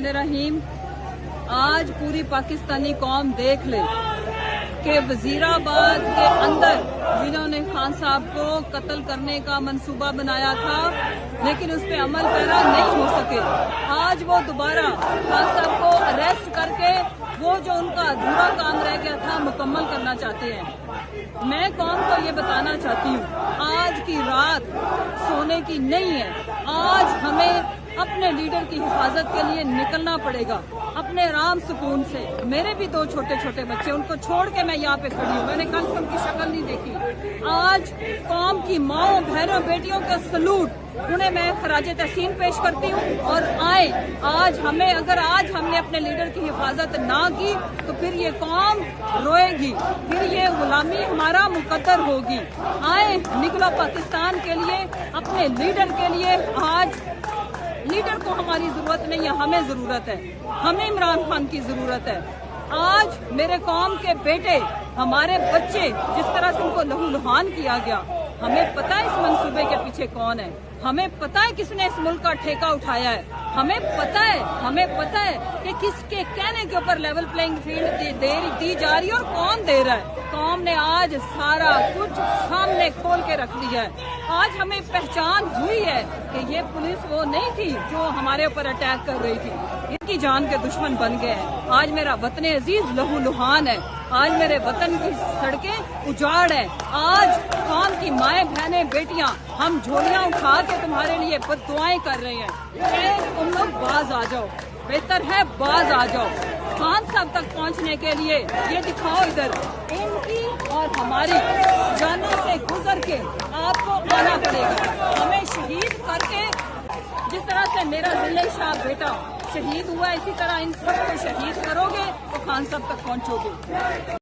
रहीम। आज पूरी पाकिस्तानी कौम देख ले कि वजीराबाद के अंदर जिन्होंने खान साहब को कत्ल करने का मंसूबा बनाया था लेकिन उस पर अमल पैरा नहीं हो सके, आज वो दोबारा खान साहब को अरेस्ट करके वो जो उनका अधूरा काम रह गया था मुकम्मल करना चाहते हैं। मैं कौम को ये बताना चाहती हूँ, आज की रात सोने की नहीं है। आज हमें अपने लीडर की हिफाजत के लिए निकलना पड़ेगा अपने आराम सुकून से। मेरे भी दो छोटे छोटे बच्चे, उनको छोड़ के मैं यहाँ पे खड़ी हूँ, मैंने कल से उनकी शक्ल नहीं देखी। आज कौम की माओ बहनों बेटियों का सलूट, उन्हें मैं खराजे तहसीन पेश करती हूँ। और आए आज हमें, अगर आज हमने अपने लीडर की हिफाजत ना की तो फिर ये कौम रोएगी, फिर ये गुलामी हमारा मुकद्दर होगी। आए निकलो पाकिस्तान के लिए, अपने लीडर के लिए। आज लीडर को हमारी जरूरत नहीं है, हमें जरूरत है, हमें इमरान खान की जरूरत है। आज मेरे कौम के बेटे, हमारे बच्चे, जिस तरह से उनको लहूलुहान किया गया, हमें पता है इस मंसूबे के पीछे कौन है, हमें पता है किसने इस मुल्क का ठेका उठाया है, हमें पता है कि किसके कहने के ऊपर लेवल प्लेइंग फील्ड दी जा रही है और कौन दे रहा है। कौम ने आज सारा कुछ सामने खोल के रख दिया है। आज हमें पहचान हुई है कि ये पुलिस वो नहीं थी जो हमारे ऊपर अटैक कर रही थी, इनकी जान के दुश्मन बन गए हैं। आज मेरा वतन अजीज लहूलुहान है, आज मेरे वतन की सड़कें उजाड़ है। आज कौम की माएं बहनें बेटियां, हम झोलियां उठा के तुम्हारे लिए बद्दुआएं कर रहे हैं। तुम लोग बाज आ जाओ, बेहतर है बाज आ जाओ। खान साहब तक पहुंचने के लिए ये दिखाओ, इधर इनकी और हमारी जानों से गुजर के आपको आना पड़ेगा। हमें शहीद करके, जिस तरह से मेरा जिले शाह बेटा शहीद हुआ, इसी तरह इन सबको शहीद करोगे तो खान साहब तक पहुंचोगे।